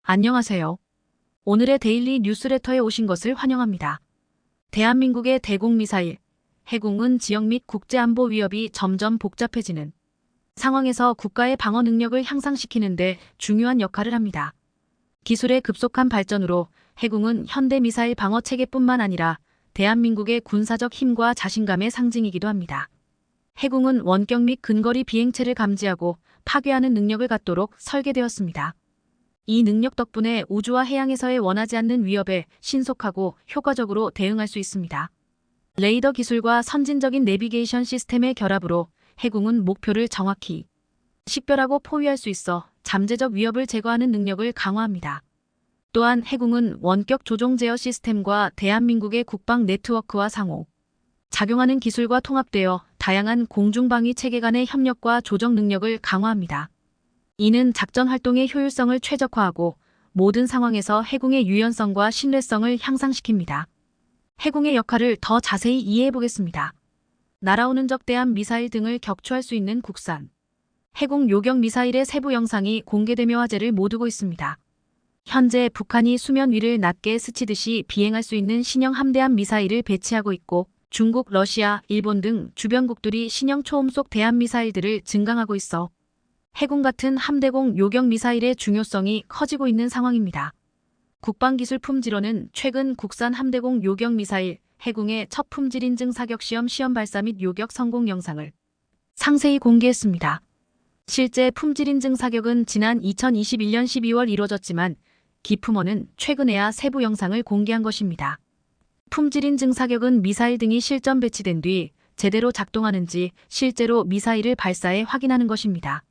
안녕하세요. 오늘의 데일리 뉴스레터에 오신 것을 환영합니다. 대한민국의 대공미사일, 해공은 지역 및 국제안보 위협이 점점 복잡해지는 상황에서 국가의 방어 능력을 향상시키는 데 중요한 역할을 합니다. 기술의 급속한 발전으로 해공은 현대 미사일 방어 체계뿐만 아니라 대한민국의 군사적 힘과 자신감의 상징이기도 합니다. 해공은 원격 및 근거리 비행체를 감지하고 파괴하는 능력을 갖도록 설계되었습니다. 이 능력 덕분에 우주와 해양에서의 원하지 않는 위협에 신속하고 효과적으로 대응할 수 있습니다. 레이더 기술과 선진적인 내비게이션 시스템의 결합으로 해공은 목표를 정확히 식별하고 포위할 수 있어 잠재적 위협을 제거하는 능력을 강화합니다. 또한 해공은 원격 조종 제어 시스템과 대한민국의 국방 네트워크와 상호 작용하는 기술과 통합되어 다양한 공중방위 체계 간의 협력과 조정 능력을 강화합니다. 이는 작전 활동의 효율성을 최적화하고 모든 상황에서 해공의 유연성과 신뢰성을 향상시킵니다. 해공의 역할을 더 자세히 이해해 보겠습니다. 날아오는 적대함 미사일 등을 격추할 수 있는 국산 해공 요격 미사일의 세부 영상이 공개되며 화제를 모으고 있습니다. 현재 북한이 수면 위를 낮게 스치듯이 비행할 수 있는 신형 함대함 미사일을 배치하고 있고 중국, 러시아, 일본 등 주변국들이 신형 초음속 대함 미사일들을 증강하고 있어 해공 같은 함대공 요격 미사일의 중요성이 커지고 있는 상황입니다. 국방기술 품질원은 최근 국산 함대공 요격 미사일 해공의 첫 품질 인증 사격 시험 발사 및 요격 성공 영상을 상세히 공개했습니다. 실제 품질 인증 사격은 지난 2021년 12월 이뤄졌지만 기품원은 최근에야 세부 영상을 공개한 것입니다. 품질 인증 사격은 미사일 등이 실전 배치된 뒤 제대로 작동하는지 실제로 미사일을 발사해 확인하는 것입니다.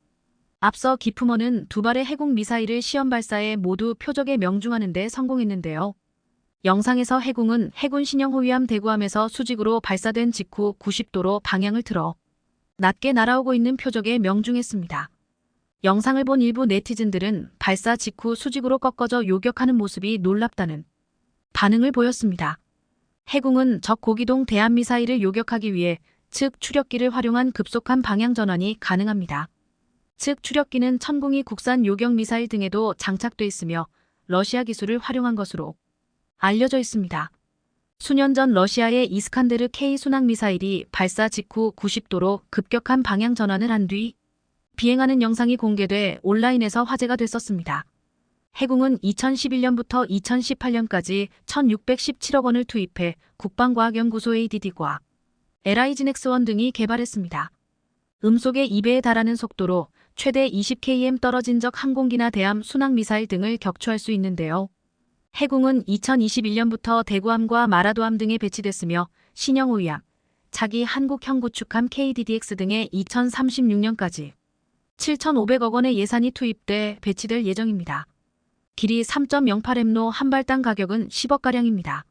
앞서 기품원은 두 발의 해공 미사일을 시험 발사해 모두 표적에 명중하는 데 성공했는데요. 영상에서 해공은 해군 신형 호위함 대구함에서 수직으로 발사된 직후 90도로 방향을 틀어 낮게 날아오고 있는 표적에 명중했습니다. 영상을 본 일부 네티즌들은 발사 직후 수직으로 꺾어져 요격하는 모습이 놀랍다는 반응을 보였습니다. 해공은 적 고기동 대함미사일을 요격하기 위해 측 추력기를 활용한 급속한 방향 전환이 가능합니다. 측 추력기는 천궁이 국산 요격 미사일 등에도 장착돼 있으며 러시아 기술을 활용한 것으로 알려져 있습니다. 수년 전 러시아의 이스칸데르 K 순항 미사일이 발사 직후 90도로 급격한 방향 전환을 한 뒤 비행하는 영상이 공개돼 온라인에서 화제가 됐었습니다. 해공은 2011년부터 2018년까지 1,617억 원을 투입해 국방과학연구소 ADD과 LIGNX1 등이 개발했습니다. 음속의 2배에 달하는 속도로 최대 20km 떨어진 적 항공기나 대함 순항미사일 등을 격추할 수 있는데요. 해공은 2021년부터 대구함과 마라도함 등에 배치됐으며 신형 호위함, 차기 한국형 구축함 KDDX 등에 2036년까지 7,500억 원의 예산이 투입돼 배치될 예정입니다. 길이 3.08m로 한 발당 가격은 10억가량입니다.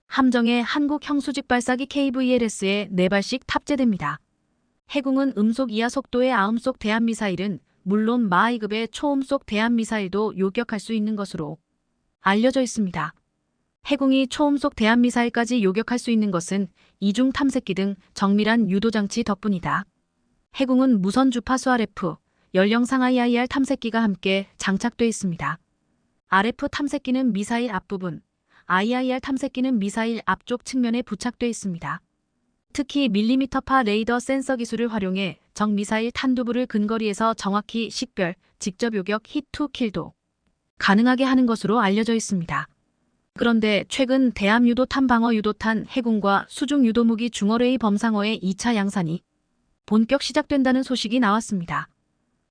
함정에 한국형 수직 발사기 KVLS에 4발씩 탑재됩니다. 해공은 음속 이하 속도의 아음속 대함미사일은 물론 마하이급의 초음속 대함미사일도 요격할 수 있는 것으로 알려져 있습니다. 해공이 초음속 대함미사일까지 요격할 수 있는 것은 이중 탐색기 등 정밀한 유도장치 덕분이다. 해공은 무선 주파수 RF, 연령상 IIR 탐색기가 함께 장착돼 있습니다. RF 탐색기는 미사일 앞부분, IIR 탐색기는 미사일 앞쪽 측면에 부착돼 있습니다. 특히 밀리미터파 레이더 센서 기술을 활용해 적 미사일 탄두부를 근거리에서 정확히 식별, 직접 요격 히트-킬도 가능하게 하는 것으로 알려져 있습니다. 그런데 최근 대함 유도탄 방어 유도탄 해군과 수중 유도무기 중어레이 범상어의 2차 양산이 본격 시작된다는 소식이 나왔습니다.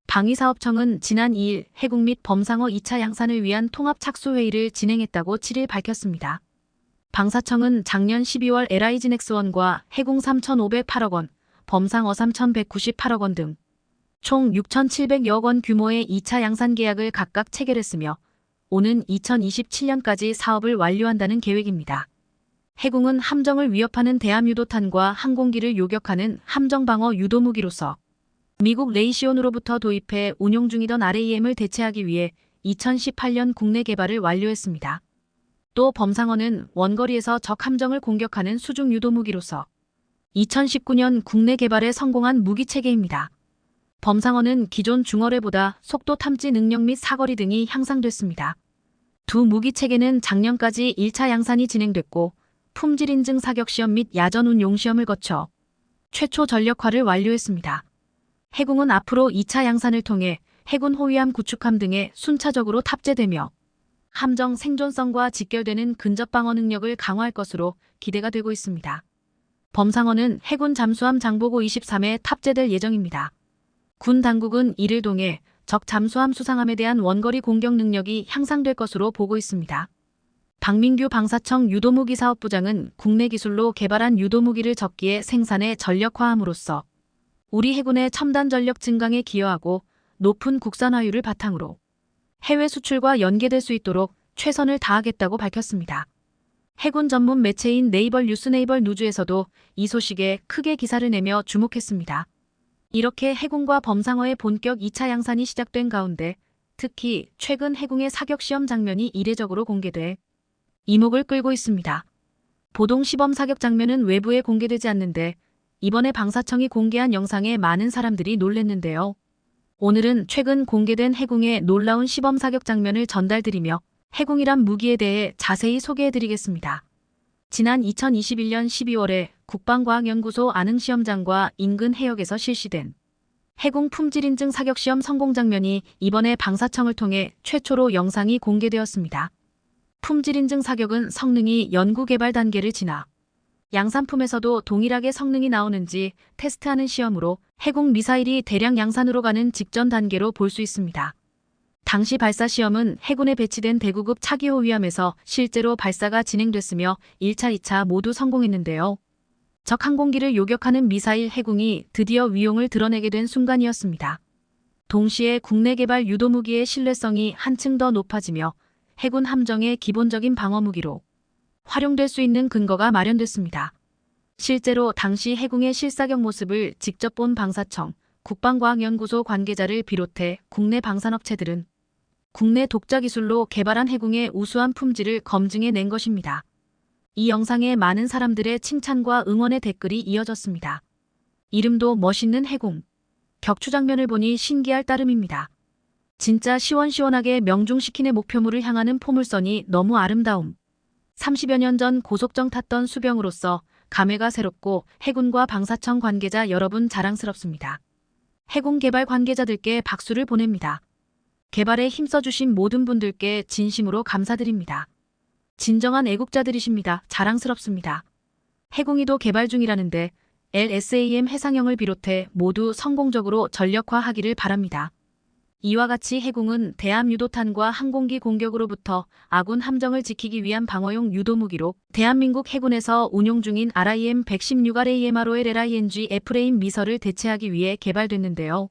방위사업청은 지난 2일 해군 및 범상어 2차 양산을 위한 통합 착수회의를 진행했다고 7일 밝혔습니다. 방사청은 작년 12월 LIGNX1과 해공 3,508억 원, 범상어 3,198억 원 등 총 6,700여 원 규모의 2차 양산 계약을 각각 체결했으며 오는 2027년까지 사업을 완료한다는 계획입니다. 해공은 함정을 위협하는 대함 유도탄과 항공기를 요격하는 함정방어 유도무기로서 미국 레이시온으로부터 도입해 운용 중이던 RAM을 대체하기 위해 2018년 국내 개발을 완료했습니다. 또 범상어는 원거리에서 적 함정을 공격하는 수중 유도무기로서 2019년 국내 개발에 성공한 무기체계입니다. 범상어는 기존 중어뢰보다 속도 탐지 능력 및 사거리 등이 향상됐습니다. 두 무기 체계는 작년까지 1차 양산이 진행됐고 품질 인증 사격 시험 및 야전 운용 시험을 거쳐 최초 전력화를 완료했습니다. 해군은 앞으로 2차 양산을 통해 해군 호위함 구축함 등에 순차적으로 탑재되며 함정 생존성과 직결되는 근접 방어 능력을 강화할 것으로 기대가 되고 있습니다. 범상어는 해군 잠수함 장보고 23에 탑재될 예정입니다. 군 당국은 이를 통해 적 잠수함 수상함에 대한 원거리 공격 능력이 향상될 것으로 보고 있습니다. 박민규 방사청 유도무기 사업부장은 국내 기술로 개발한 유도무기를 적기에 생산에 전력화함으로써 우리 해군의 첨단 전력 증강에 기여하고 높은 국산화율을 바탕으로 해외 수출과 연계될 수 있도록 최선을 다하겠다고 밝혔습니다. 해군 전문 매체인 네이버 뉴스 네이버 누즈에서도 이 소식에 크게 기사를 내며 주목했습니다. 이렇게 해군과 범상어의 본격 2차 양산이 시작된 가운데 특히 최근 해군의 사격 시험 장면이 이례적으로 공개돼 이목을 끌고 있습니다. 보동 시범 사격 장면은 외부에 공개되지 않는데 이번에 방사청이 공개한 영상에 많은 사람들이 놀랐는데요. 오늘은 최근 공개된 해군의 놀라운 시범 사격 장면을 전달드리며 해군이란 무기에 대해 자세히 소개해드리겠습니다. 지난 2021년 12월에 국방과학연구소 안흥시험장과 인근 해역에서 실시된 해군 품질인증 사격시험 성공 장면이 이번에 방사청을 통해 최초로 영상이 공개되었습니다. 품질인증 사격은 성능이 연구개발 단계를 지나 양산품에서도 동일하게 성능이 나오는지 테스트하는 시험으로 해군 미사일이 대량 양산으로 가는 직전 단계로 볼 수 있습니다. 당시 발사 시험은 해군에 배치된 대구급 차기호 위함에서 실제로 발사가 진행됐으며 1차, 2차 모두 성공했는데요. 적 항공기를 요격하는 미사일 해궁이 드디어 위용을 드러내게 된 순간이었습니다. 동시에 국내 개발 유도무기의 신뢰성이 한층 더 높아지며 해군 함정의 기본적인 방어무기로 활용될 수 있는 근거가 마련됐습니다. 실제로 당시 해군의 실사격 모습을 직접 본 방사청, 국방과학연구소 관계자를 비롯해 국내 방산업체들은 국내 독자 기술로 개발한 해군의 우수한 품질을 검증해낸 것입니다. 이 영상에 많은 사람들의 칭찬과 응원의 댓글이 이어졌습니다. 이름도 멋있는 해군. 격추 장면을 보니 신기할 따름입니다. 진짜 시원시원하게 명중시킨의 목표물을 향하는 포물선이 너무 아름다움. 30여 년 전 고속정 탔던 수병으로서 감회가 새롭고 해군과 방사청 관계자 여러분 자랑스럽습니다. 해군 개발 관계자들께 박수를 보냅니다. 개발에 힘써주신 모든 분들께 진심으로 감사드립니다. 진정한 애국자들이십니다. 자랑스럽습니다. 해공이도 개발 중이라는데 LSAM 해상형을 비롯해 모두 성공적으로 전력화하기를 바랍니다. 이와 같이 해공은 대함유도탄과 항공기 공격으로부터 아군 함정을 지키기 위한 방어용 유도무기로 대한민국 해군에서 운용 중인 RIM-116RAMROL LING F레임 미설을 대체하기 위해 개발됐는데요.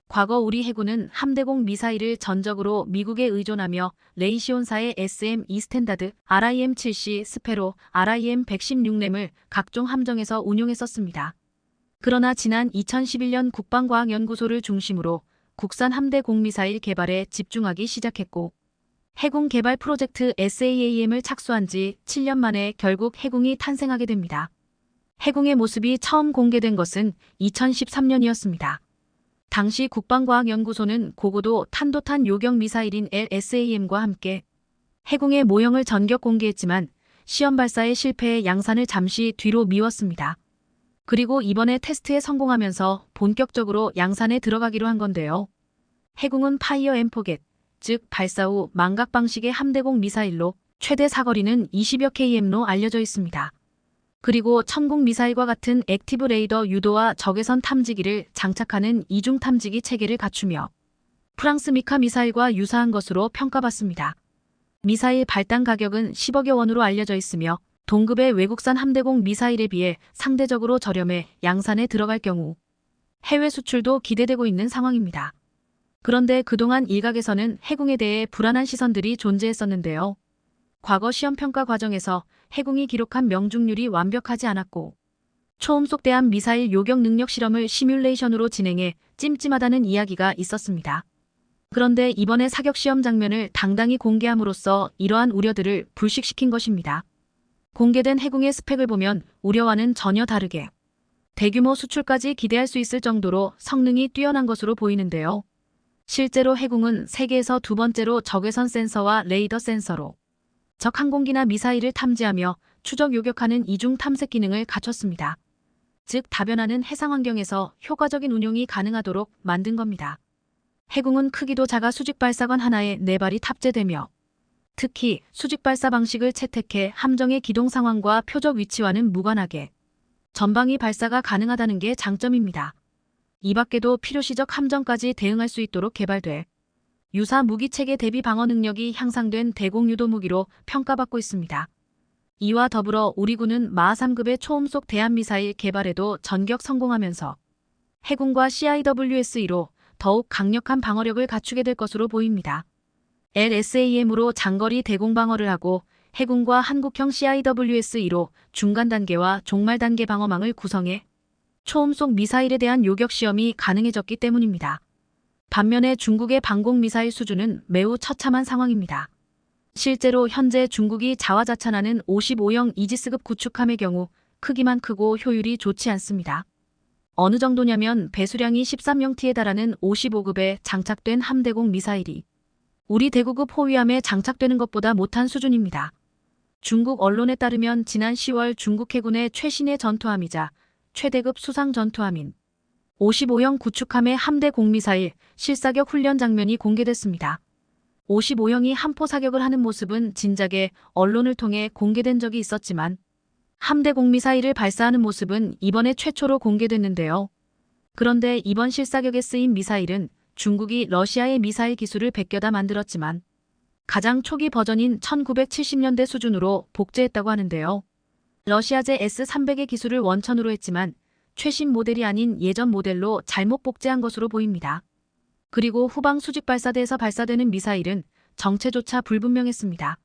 과거 우리 해군은 함대공 미사일을 전적으로 미국에 의존하며 레이시온사의 SM-2 스탠다드, RIM-7C 스페로, RIM-116램을 각종 함정에서 운용했었습니다. 그러나 지난 2011년 국방과학연구소를 중심으로 국산 함대공 미사일 개발에 집중하기 시작했고 해군 개발 프로젝트 SAAM을 착수한 지 7년 만에 결국 해공이 탄생하게 됩니다. 해공의 모습이 처음 공개된 것은 2013년이었습니다. 당시 국방과학연구소는 고고도 탄도탄 요격 미사일인 LSAM과 함께 해공의 모형을 전격 공개했지만 시험 발사에 실패해 양산을 잠시 뒤로 미뤘습니다. 그리고 이번에 테스트에 성공하면서 본격적으로 양산에 들어가기로 한 건데요. 해공은 파이어 앤 포겟, 즉 발사 후 망각 방식의 함대공 미사일로 최대 사거리는 20여 km로 알려져 있습니다. 그리고 천국 미사일과 같은 액티브 레이더 유도와 적외선 탐지기를 장착하는 이중 탐지기 체계를 갖추며 프랑스 미카 미사일과 유사한 것으로 평가받습니다. 미사일 발당 가격은 10억여 원으로 알려져 있으며 동급의 외국산 함대공 미사일에 비해 상대적으로 저렴해 양산에 들어갈 경우 해외 수출도 기대되고 있는 상황입니다. 그런데 그동안 일각에서는 해공에 대해 불안한 시선들이 존재했었는데요. 과거 시험평가 과정에서 해공이 기록한 명중률이 완벽하지 않았고 초음속 대함 미사일 요격 능력 실험을 시뮬레이션으로 진행해 찜찜하다는 이야기가 있었습니다. 그런데 이번에 사격 시험 장면을 당당히 공개함으로써 이러한 우려들을 불식시킨 것입니다. 공개된 해공의 스펙을 보면 우려와는 전혀 다르게 대규모 수출까지 기대할 수 있을 정도로 성능이 뛰어난 것으로 보이는데요. 실제로 해군은 세계에서 두 번째로 적외선 센서와 레이더 센서로 적 항공기나 미사일을 탐지하며 추적 요격하는 이중 탐색 기능을 갖췄습니다. 즉 다변하는 해상 환경에서 효과적인 운용이 가능하도록 만든 겁니다. 해군은 크기도 작아 수직 발사관 하나에 4발이 탑재되며 특히 수직 발사 방식을 채택해 함정의 기동 상황과 표적 위치와는 무관하게 전방위 발사가 가능하다는 게 장점입니다. 이 밖에도 필요시적 함정까지 대응할 수 있도록 개발돼 유사 무기체계 대비 방어 능력이 향상된 대공유도 무기로 평가받고 있습니다. 이와 더불어 우리 군은 마하3급의 초음속 대함미사일 개발에도 전격 성공하면서 해군과 CIWS-2로 더욱 강력한 방어력을 갖추게 될 것으로 보입니다. LSAM으로 장거리 대공방어를 하고 해군과 한국형 CIWS-2로 중간 단계와 종말 단계 방어망을 구성해 초음속 미사일에 대한 요격 시험이 가능해졌기 때문입니다. 반면에 중국의 방공미사일 수준은 매우 처참한 상황입니다. 실제로 현재 중국이 자화자찬하는 55형 이지스급 구축함의 경우 크기만 크고 효율이 좋지 않습니다. 어느 정도냐면 배수량이 13형티에 달하는 55급에 장착된 함대공 미사일이 우리 대구급 호위함에 장착되는 것보다 못한 수준입니다. 중국 언론에 따르면 지난 10월 중국 해군의 최신의 전투함이자 최대급 수상 전투함인 55형 구축함의 함대 공미사일 실사격 훈련 장면이 공개됐습니다. 55형이 함포 사격을 하는 모습은 진작에 언론을 통해 공개된 적이 있었지만 함대 공미사일을 발사하는 모습은 이번에 최초로 공개됐는데요. 그런데 이번 실사격에 쓰인 미사일은 중국이 러시아의 미사일 기술을 베껴다 만들었지만 가장 초기 버전인 1970년대 수준으로 복제했다고 하는데요. 러시아제 S-300의 기술을 원천으로 했지만 최신 모델이 아닌 예전 모델로 잘못 복제한 것으로 보입니다. 그리고 후방 수직 발사대에서 발사되는 미사일은 정체조차 불분명했습니다.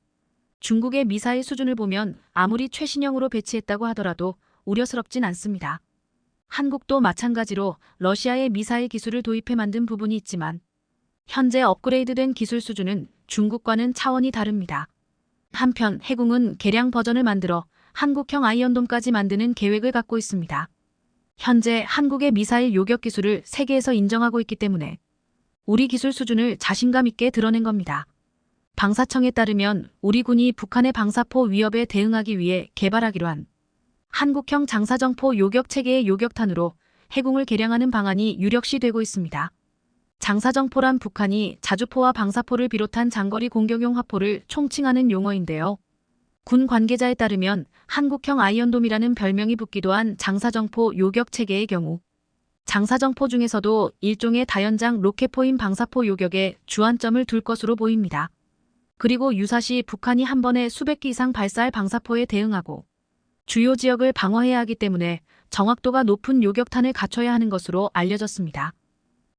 중국의 미사일 수준을 보면 아무리 최신형으로 배치했다고 하더라도 우려스럽진 않습니다. 한국도 마찬가지로 러시아의 미사일 기술을 도입해 만든 부분이 있지만 현재 업그레이드된 기술 수준은 중국과는 차원이 다릅니다. 한편 해군은 개량 버전을 만들어 한국형 아이언돔까지 만드는 계획을 갖고 있습니다. 현재 한국의 미사일 요격 기술을 세계에서 인정하고 있기 때문에 우리 기술 수준을 자신감 있게 드러낸 겁니다. 방사청에 따르면 우리 군이 북한의 방사포 위협에 대응하기 위해 개발하기로 한 한국형 장사정포 요격체계의 요격탄으로 해궁을 개량하는 방안이 유력시되고 있습니다. 장사정포란 북한이 자주포와 방사포를 비롯한 장거리 공격용 화포를 총칭하는 용어인데요. 군 관계자에 따르면 한국형 아이언돔이라는 별명이 붙기도 한 장사정포 요격체계의 경우 장사정포 중에서도 일종의 다연장 로켓포인 방사포 요격에 주안점을 둘 것으로 보입니다. 그리고 유사시 북한이 한 번에 수백 기 이상 발사할 방사포에 대응하고 주요 지역을 방어해야 하기 때문에 정확도가 높은 요격탄을 갖춰야 하는 것으로 알려졌습니다.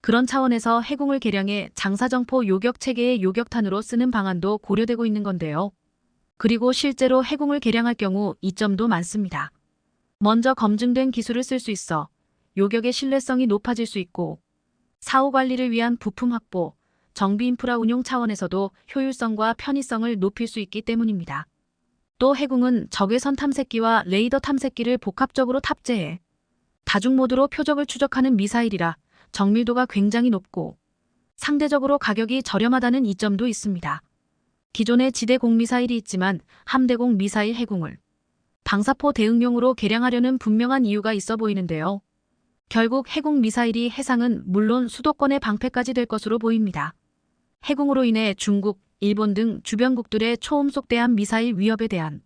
그런 차원에서 해궁을 개량해 장사정포 요격체계의 요격탄으로 쓰는 방안도 고려되고 있는 건데요. 그리고 실제로 해궁을 개량할 경우 이점도 많습니다. 먼저 검증된 기술을 쓸 수 있어 요격의 신뢰성이 높아질 수 있고 사후 관리를 위한 부품 확보, 정비 인프라 운용 차원에서도 효율성과 편의성을 높일 수 있기 때문입니다. 또 해궁은 적외선 탐색기와 레이더 탐색기를 복합적으로 탑재해 다중 모드로 표적을 추적하는 미사일이라 정밀도가 굉장히 높고 상대적으로 가격이 저렴하다는 이점도 있습니다. 기존의 지대공 미사일이 있지만 함대공 미사일 해궁을 방사포 대응용으로 개량하려는 분명한 이유가 있어 보이는데요. 결국 해궁 미사일이 해상은 물론 수도권의 방패까지 될 것으로 보입니다. 해궁으로 인해 중국, 일본 등 주변국들의 초음속 대함 미사일 위협에 대한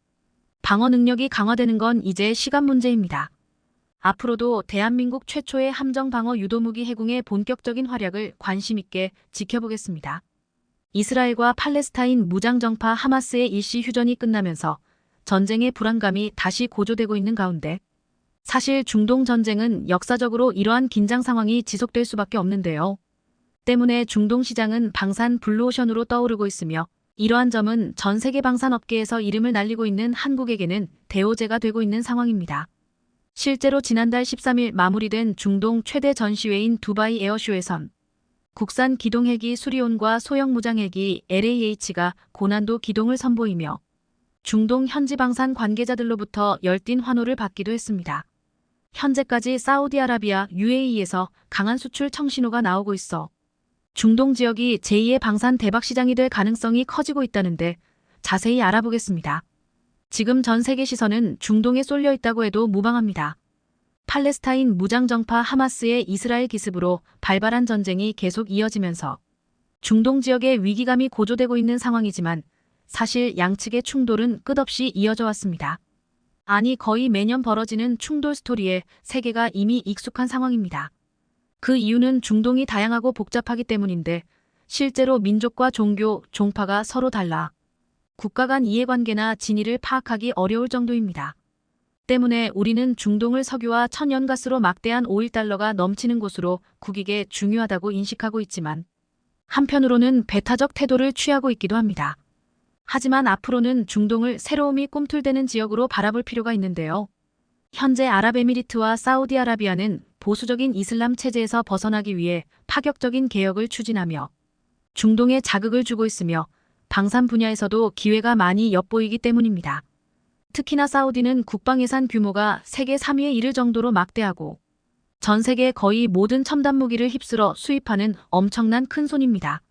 방어 능력이 강화되는 건 이제 시간 문제입니다. 앞으로도 대한민국 최초의 함정 방어 유도무기 해궁의 본격적인 활약을 관심 있게 지켜보겠습니다. 이스라엘과 팔레스타인 무장정파 하마스의 일시 휴전이 끝나면서 전쟁의 불안감이 다시 고조되고 있는 가운데 사실 중동 전쟁은 역사적으로 이러한 긴장 상황이 지속될 수밖에 없는데요. 때문에 중동 시장은 방산 블루오션으로 떠오르고 있으며 이러한 점은 전 세계 방산업계에서 이름을 날리고 있는 한국에게는 대오제가 되고 있는 상황입니다. 실제로 지난달 13일 마무리된 중동 최대 전시회인 두바이 에어쇼에선 국산 기동헬기 수리온과 소형 무장헬기 LAH가 고난도 기동을 선보이며 중동 현지 방산 관계자들로부터 열띤 환호를 받기도 했습니다. 현재까지 사우디아라비아 UAE에서 강한 수출 청신호가 나오고 있어 중동 지역이 제2의 방산 대박 시장이 될 가능성이 커지고 있다는데 자세히 알아보겠습니다. 지금 전 세계 시선은 중동에 쏠려 있다고 해도 무방합니다. 팔레스타인 무장정파 하마스의 이스라엘 기습으로 발발한 전쟁이 계속 이어지면서 중동 지역의 위기감이 고조되고 있는 상황이지만 사실 양측의 충돌은 끝없이 이어져 왔습니다. 아니 거의 매년 벌어지는 충돌 스토리에 세계가 이미 익숙한 상황입니다. 그 이유는 중동이 다양하고 복잡하기 때문인데 실제로 민족과 종교, 종파가 서로 달라 국가 간 이해관계나 진위를 파악하기 어려울 정도입니다. 때문에 우리는 중동을 석유와 천연가스로 막대한 오일 달러가 넘치는 곳으로 국익에 중요하다고 인식하고 있지만 한편으로는 배타적 태도를 취하고 있기도 합니다. 하지만 앞으로는 중동을 새로움이 꿈틀대는 지역으로 바라볼 필요가 있는데요. 현재 아랍에미리트와 사우디아라비아는 보수적인 이슬람 체제에서 벗어나기 위해 파격적인 개혁을 추진하며 중동에 자극을 주고 있으며 방산 분야에서도 기회가 많이 엿보이기 때문입니다. 특히나 사우디는 국방 예산 규모가 세계 3위에 이를 정도로 막대하고 전 세계 거의 모든 첨단 무기를 휩쓸어 수입하는 엄청난 큰손입니다.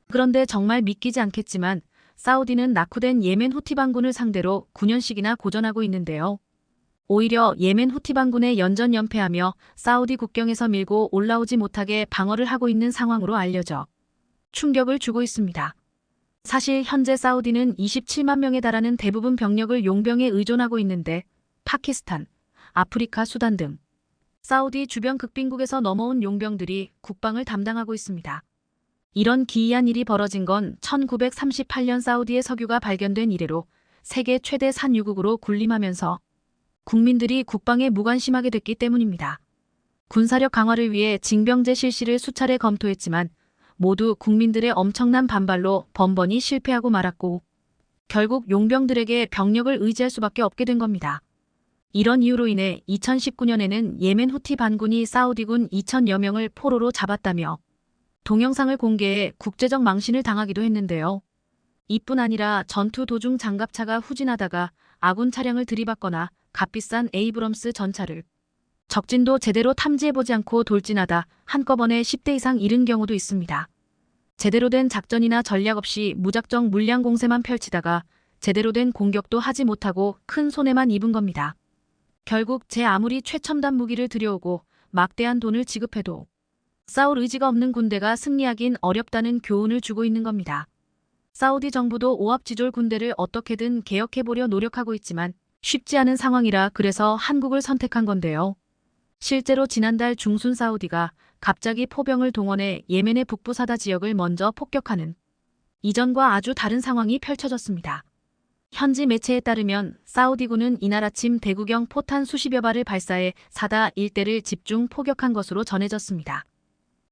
그런데 정말 믿기지 않겠지만 사우디는 낙후된 예멘 후티 반군을 상대로 9년씩이나 고전하고 있는데요. 오히려 예멘 후티 반군에 연전연패하며 사우디 국경에서 밀고 올라오지 못하게 방어를 하고 있는 상황으로 알려져 충격을 주고 있습니다. 사실 현재 사우디는 27만 명에 달하는 대부분 병력을 용병에 의존하고 있는데 파키스탄, 아프리카, 수단 등 사우디 주변 극빈국에서 넘어온 용병들이 국방을 담당하고 있습니다. 이런 기이한 일이 벌어진 건 1938년 사우디의 석유가 발견된 이래로 세계 최대 산유국으로 군림하면서 국민들이 국방에 무관심하게 됐기 때문입니다. 군사력 강화를 위해 징병제 실시를 수차례 검토했지만 모두 국민들의 엄청난 반발로 번번이 실패하고 말았고 결국 용병들에게 병력을 의지할 수밖에 없게 된 겁니다. 이런 이유로 인해 2019년에는 예멘 후티 반군이 사우디군 2,000여 명을 포로로 잡았다며 동영상을 공개해 국제적 망신을 당하기도 했는데요. 이뿐 아니라 전투 도중 장갑차가 후진하다가 아군 차량을 들이받거나 값비싼 에이브럼스 전차를 적진도 제대로 탐지해보지 않고 돌진하다 한꺼번에 10대 이상 잃은 경우도 있습니다. 제대로 된 작전이나 전략 없이 무작정 물량 공세만 펼치다가 제대로 된 공격도 하지 못하고 큰 손해만 입은 겁니다. 결국 제 아무리 최첨단 무기를 들여오고 막대한 돈을 지급해도 싸울 의지가 없는 군대가 승리하긴 어렵다는 교훈을 주고 있는 겁니다. 사우디 정부도 오합지졸 군대를 어떻게든 개혁해보려 노력하고 있지만 쉽지 않은 상황이라 그래서 한국을 선택한 건데요. 실제로 지난달 중순 사우디가 갑자기 포병을 동원해 예멘의 북부 사다 지역을 먼저 폭격하는 이전과 아주 다른 상황이 펼쳐졌습니다. 현지 매체에 따르면 사우디군은 이날 아침 대구경 포탄 수십여 발을 발사해 사다 일대를 집중 포격한 것으로 전해졌습니다.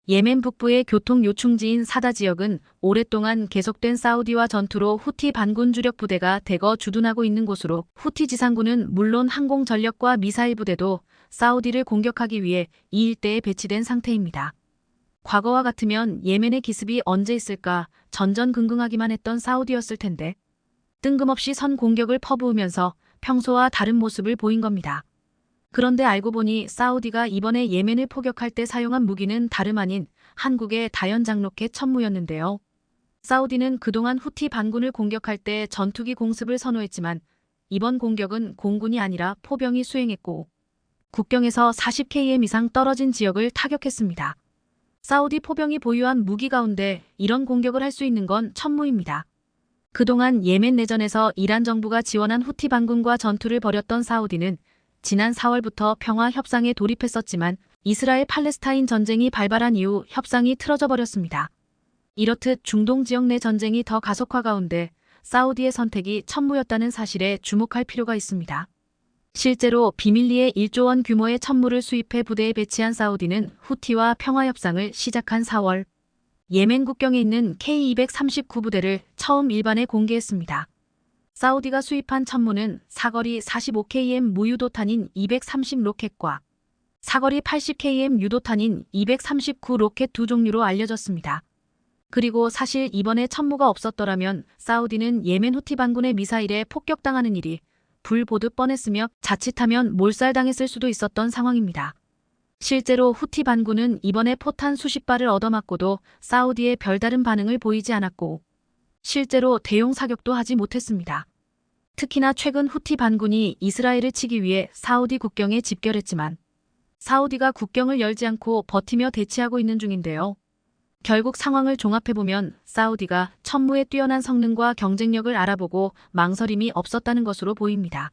예멘 북부의 교통 요충지인 사다 지역은 오랫동안 계속된 사우디와 전투로 후티 반군 주력 부대가 대거 주둔하고 있는 곳으로 후티 지상군은 물론 항공 전력과 미사일 부대도 사우디를 공격하기 위해 이 일대에 배치된 상태입니다. 과거와 같으면 예멘의 기습이 언제 있을까 전전긍긍하기만 했던 사우디였을 텐데 뜬금없이 선 공격을 퍼부으면서 평소와 다른 모습을 보인 겁니다. 그런데 알고 보니 사우디가 이번에 예멘을 포격할 때 사용한 무기는 다름 아닌 한국의 다연장 로켓 천무였는데요. 사우디는 그동안 후티 반군을 공격할 때 전투기 공습을 선호했지만 이번 공격은 공군이 아니라 포병이 수행했고 국경에서 40km 이상 떨어진 지역을 타격했습니다. 사우디 포병이 보유한 무기 가운데 이런 공격을 할 수 있는 건 천무입니다. 그동안 예멘 내전에서 이란 정부가 지원한 후티 반군과 전투를 벌였던 사우디는 지난 4월부터 평화 협상에 돌입했었지만 이스라엘 팔레스타인 전쟁이 발발한 이후 협상이 틀어져 버렸습니다. 이렇듯 중동 지역 내 전쟁이 더 가속화 가운데 사우디의 선택이 천무였다는 사실에 주목할 필요가 있습니다. 실제로 비밀리에 1조 원 규모의 천무를 수입해 부대에 배치한 사우디는 후티와 평화 협상을 시작한 4월 예멘 국경에 있는 K239 부대를 처음 일반에 공개했습니다. 사우디가 수입한 천무는 사거리 45km 무유도탄인 230 로켓과 사거리 80km 유도탄인 239 로켓 두 종류로 알려졌습니다. 그리고 사실 이번에 천무가 없었더라면 사우디는 예멘 후티 반군의 미사일에 폭격당하는 일이 불 보듯 뻔했으며 자칫하면 몰살당했을 수도 있었던 상황입니다. 실제로 후티 반군은 이번에 포탄 수십 발을 얻어맞고도 사우디의 별다른 반응을 보이지 않았고 실제로 대용 사격도 하지 못했습니다. 특히나 최근 후티 반군이 이스라엘을 치기 위해 사우디 국경에 집결했지만 사우디가 국경을 열지 않고 버티며 대치하고 있는 중인데요. 결국 상황을 종합해보면 사우디가 천무의 뛰어난 성능과 경쟁력을 알아보고 망설임이 없었다는 것으로 보입니다.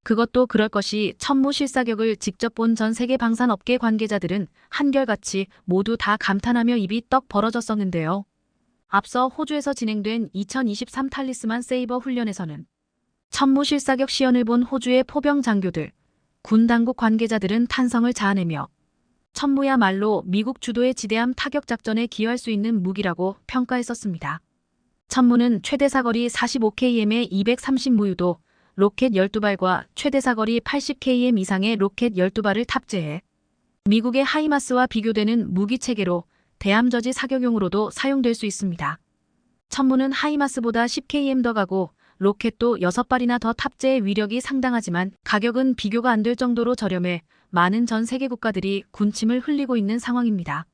그것도 그럴 것이 천무 실사격을 직접 본 전 세계 방산업계 관계자들은 한결같이 모두 다 감탄하며 입이 떡 벌어졌었는데요. 앞서 호주에서 진행된 2023 탈리스만 세이버 훈련에서는 천무 실사격 시연을 본 호주의 포병 장교들, 군 당국 관계자들은 탄성을 자아내며 천무야말로 미국 주도의 지대함 타격 작전에 기여할 수 있는 무기라고 평가했었습니다. 천무는 최대 사거리 45km의 230무유도 로켓 12발과 최대 사거리 80km 이상의 로켓 12발을 탑재해 미국의 하이마스와 비교되는 무기 체계로 대함 저지 사격용으로도 사용될 수 있습니다. 천무는 하이마스보다 10km 더 가고 로켓도 6발이나 더 탑재해 위력이 상당하지만 가격은 비교가 안 될 정도로 저렴해 많은 전 세계 국가들이 군침을 흘리고 있는 상황입니다.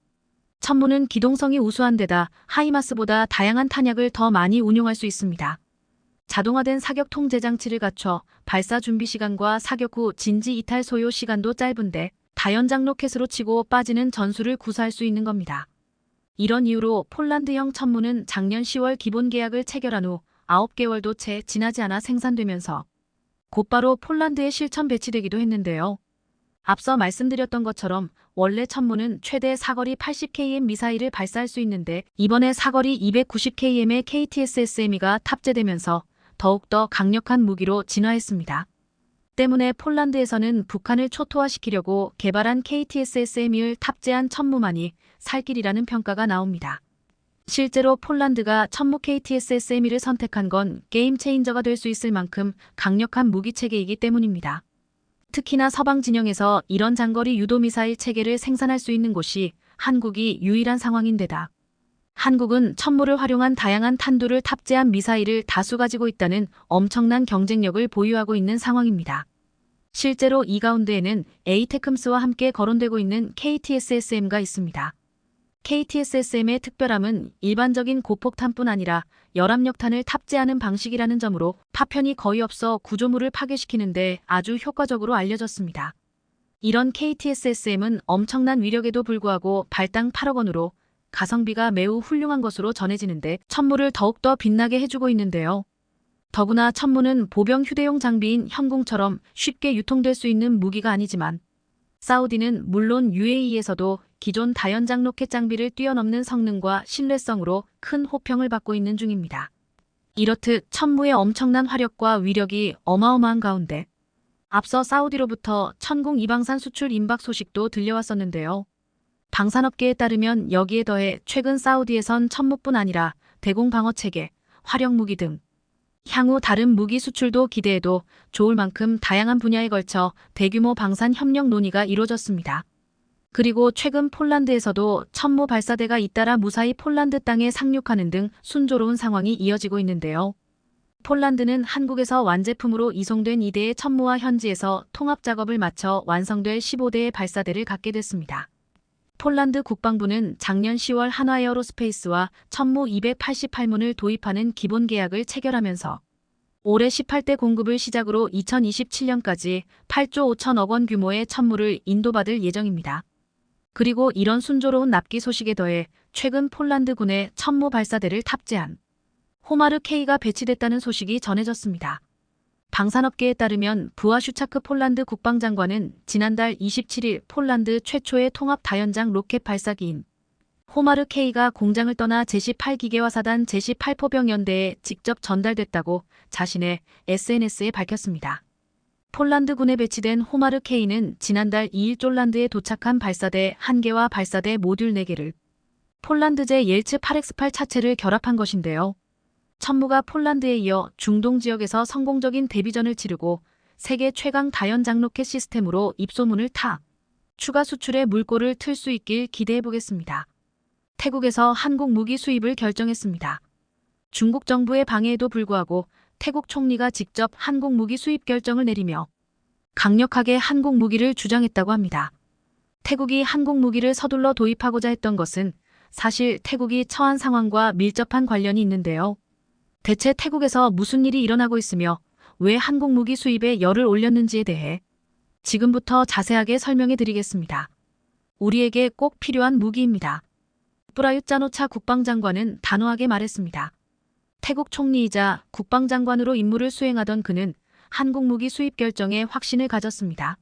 천무는 기동성이 우수한 데다 하이마스보다 다양한 탄약을 더 많이 운용할 수 있습니다. 자동화된 사격 통제 장치를 갖춰 발사 준비 시간과 사격 후 진지 이탈 소요 시간도 짧은데 다연장 로켓으로 치고 빠지는 전술을 구사할 수 있는 겁니다. 이런 이유로 폴란드형 천무는 작년 10월 기본 계약을 체결한 후 9개월도 채 지나지 않아 생산되면서 곧바로 폴란드에 실전 배치되기도 했는데요. 앞서 말씀드렸던 것처럼 원래 천무는 최대 사거리 80km 미사일을 발사할 수 있는데 이번에 사거리 290km의 KTSSME가 탑재되면서 더욱더 강력한 무기로 진화했습니다. 때문에 폴란드에서는 북한을 초토화시키려고 개발한 KTSSME를 탑재한 천무만이 살 길이라는 평가가 나옵니다. 실제로 폴란드가 천무 KTSSME를 선택한 건 게임 체인저가 될 수 있을 만큼 강력한 무기 체계이기 때문입니다. 특히나 서방 진영에서 이런 장거리 유도미사일 체계를 생산할 수 있는 곳이 한국이 유일한 상황인데다 한국은 천무를 활용한 다양한 탄두를 탑재한 미사일을 다수 가지고 있다는 엄청난 경쟁력을 보유하고 있는 상황입니다. 실제로 이 가운데에는 에이테크მს와 함께 거론되고 있는 KTSSM가 있습니다. KTSSM의 특별함은 일반적인 고폭탄뿐 아니라 열압력탄을 탑재하는 방식이라는 점으로 파편이 거의 없어 구조물을 파괴시키는데 아주 효과적으로 알려졌습니다. 이런 KTSSM은 엄청난 위력에도 불구하고 발당 8억 원으로 가성비가 매우 훌륭한 것으로 전해지는데 천무를 더욱더 빛나게 해주고 있는데요. 더구나 천무는 보병 휴대용 장비인 현궁처럼 쉽게 유통될 수 있는 무기가 아니지만 사우디는 물론 UAE에서도 기존 다연장 로켓 장비를 뛰어넘는 성능과 신뢰성으로 큰 호평을 받고 있는 중입니다. 이렇듯 천무의 엄청난 화력과 위력이 어마어마한 가운데 앞서 사우디로부터 천궁 이방산 수출 임박 소식도 들려왔었는데요. 방산업계에 따르면 여기에 더해 최근 사우디에선 천무뿐 아니라 대공 방어체계, 화력무기 등 향후 다른 무기 수출도 기대해도 좋을 만큼 다양한 분야에 걸쳐 대규모 방산 협력 논의가 이루어졌습니다. 그리고 최근 폴란드에서도 천무 발사대가 잇따라 무사히 폴란드 땅에 상륙하는 등 순조로운 상황이 이어지고 있는데요. 폴란드는 한국에서 완제품으로 이송된 2대의 천무와 현지에서 통합 작업을 마쳐 완성될 15대의 발사대를 갖게 됐습니다. 폴란드 국방부는 작년 10월 한화에어로스페이스와 천무 288문을 도입하는 기본 계약을 체결하면서 올해 18대 공급을 시작으로 2027년까지 8조 5천억 원 규모의 천무를 인도받을 예정입니다. 그리고 이런 순조로운 납기 소식에 더해 최근 폴란드군에 천무 발사대를 탑재한 호마르 K가 배치됐다는 소식이 전해졌습니다. 방산업계에 따르면 부하 슈차크 폴란드 국방장관은 지난달 27일 폴란드 최초의 통합 다연장 로켓 발사기인 호마르 K가 공장을 떠나 제18기계화사단 제18포병연대에 직접 전달됐다고 자신의 SNS에 밝혔습니다. 폴란드군에 배치된 호마르 K는 지난달 2일 쫄란드에 도착한 발사대 1개와 발사대 모듈 4개를 폴란드제 옐츠 8X8 차체를 결합한 것인데요. 천무가 폴란드에 이어 중동 지역에서 성공적인 데뷔전을 치르고 세계 최강 다연장 로켓 시스템으로 입소문을 타 추가 수출에 물꼬를 틀 수 있길 기대해보겠습니다. 태국에서 한국 무기 수입을 결정했습니다. 중국 정부의 방해에도 불구하고 태국 총리가 직접 한국 무기 수입 결정을 내리며 강력하게 한국 무기를 주장했다고 합니다. 태국이 한국 무기를 서둘러 도입하고자 했던 것은 사실 태국이 처한 상황과 밀접한 관련이 있는데요. 대체 태국에서 무슨 일이 일어나고 있으며 왜 한국 무기 수입에 열을 올렸는지에 대해 지금부터 자세하게 설명해 드리겠습니다. 우리에게 꼭 필요한 무기입니다. 프라윕 짜노차 국방장관은 단호하게 말했습니다. 태국 총리이자 국방장관으로 임무를 수행하던 그는 한국 무기 수입 결정에 확신을 가졌습니다.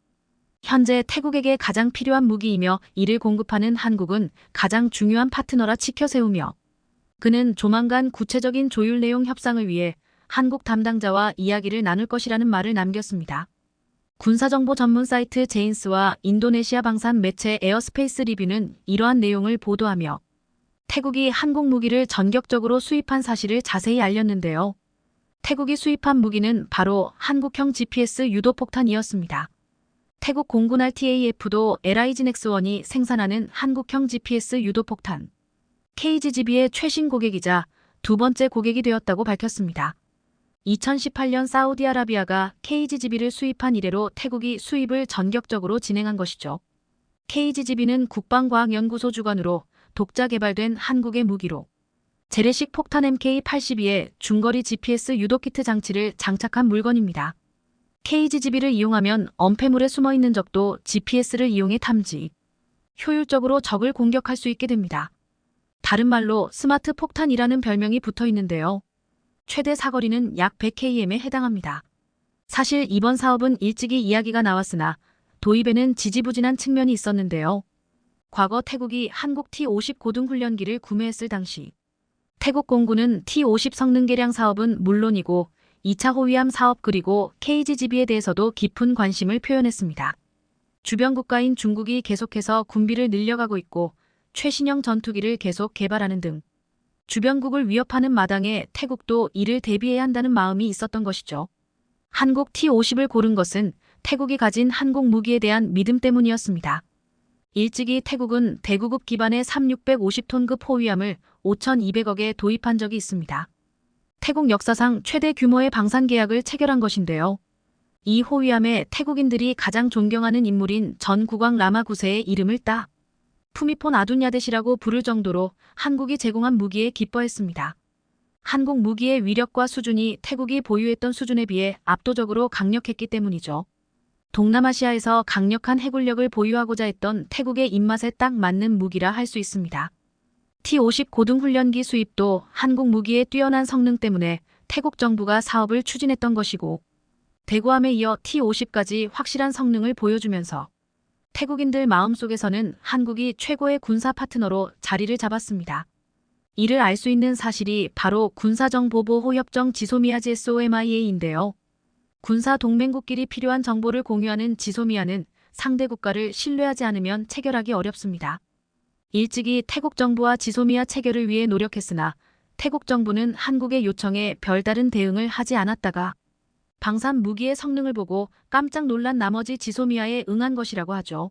현재 태국에게 가장 필요한 무기이며 이를 공급하는 한국은 가장 중요한 파트너라 치켜 세우며 그는 조만간 구체적인 조율 내용 협상을 위해 한국 담당자와 이야기를 나눌 것이라는 말을 남겼습니다. 군사정보 전문 사이트 제인스와 인도네시아 방산 매체 에어스페이스 리뷰는 이러한 내용을 보도하며 태국이 한국 무기를 전격적으로 수입한 사실을 자세히 알렸는데요. 태국이 수입한 무기는 바로 한국형 GPS 유도폭탄이었습니다. 태국 공군 RTAF도 LIGNX1이 생산하는 한국형 GPS 유도폭탄 KGGB의 최신 고객이자 두 번째 고객이 되었다고 밝혔습니다. 2018년 사우디아라비아가 KGGB를 수입한 이래로 태국이 수입을 전격적으로 진행한 것이죠. KGGB는 국방과학연구소 주관으로 독자 개발된 한국의 무기로 재래식 폭탄 MK82에 중거리 GPS 유도키트 장치를 장착한 물건입니다. KGGB를 이용하면 엄폐물에 숨어있는 적도 GPS를 이용해 탐지, 효율적으로 적을 공격할 수 있게 됩니다. 다른 말로 스마트 폭탄이라는 별명이 붙어 있는데요. 최대 사거리는 약 100km에 해당합니다. 사실 이번 사업은 일찍이 이야기가 나왔으나 도입에는 지지부진한 측면이 있었는데요. 과거 태국이 한국 T-50 고등훈련기를 구매했을 당시 태국 공군은 T-50 성능 개량 사업은 물론이고 2차 호위함 사업 그리고 KGGB에 대해서도 깊은 관심을 표현했습니다. 주변 국가인 중국이 계속해서 군비를 늘려가고 있고 최신형 전투기를 계속 개발하는 등 주변국을 위협하는 마당에 태국도 이를 대비해야 한다는 마음이 있었던 것이죠. 한국 T-50을 고른 것은 태국이 가진 한국 무기에 대한 믿음 때문이었습니다. 일찍이 태국은 대구급 기반의 3650톤급 호위함을 5,200억에 도입한 적이 있습니다. 태국 역사상 최대 규모의 방산 계약을 체결한 것인데요. 이 호위함에 태국인들이 가장 존경하는 인물인 전 국왕 라마 9세의 이름을 따 푸미폰 아둔야댓이라고 부를 정도로 한국이 제공한 무기에 기뻐했습니다. 한국 무기의 위력과 수준이 태국이 보유했던 수준에 비해 압도적으로 강력했기 때문이죠. 동남아시아에서 강력한 해군력을 보유하고자 했던 태국의 입맛에 딱 맞는 무기라 할 수 있습니다. T-50 고등훈련기 수입도 한국 무기의 뛰어난 성능 때문에 태국 정부가 사업을 추진했던 것이고 대구함에 이어 T-50까지 확실한 성능을 보여주면서 태국인들 마음속에서는 한국이 최고의 군사 파트너로 자리를 잡았습니다. 이를 알 수 있는 사실이 바로 군사정보보호협정 지소미아 GSOMIA인데요. 군사 동맹국끼리 필요한 정보를 공유하는 지소미아는 상대 국가를 신뢰하지 않으면 체결하기 어렵습니다. 일찍이 태국 정부와 지소미아 체결을 위해 노력했으나 태국 정부는 한국의 요청에 별다른 대응을 하지 않았다가 방산 무기의 성능을 보고 깜짝 놀란 나머지 지소미아에 응한 것이라고 하죠.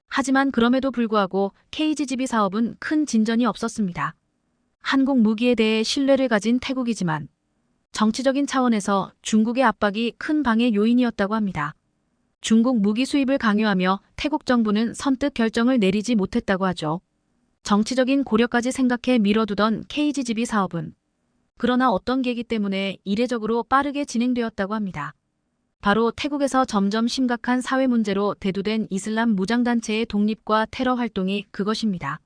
하지만 그럼에도 불구하고 KGGB 사업은 큰 진전이 없었습니다. 한국 무기에 대해 신뢰를 가진 태국이지만 정치적인 차원에서 중국의 압박이 큰 방해 요인이었다고 합니다. 중국 무기 수입을 강요하며 태국 정부는 선뜻 결정을 내리지 못했다고 하죠. 정치적인 고려까지 생각해 미뤄두던 KGGB 사업은 그러나 어떤 계기 때문에 이례적으로 빠르게 진행되었다고 합니다. 바로 태국에서 점점 심각한 사회 문제로 대두된 이슬람 무장단체의 독립과 테러 활동이 그것입니다.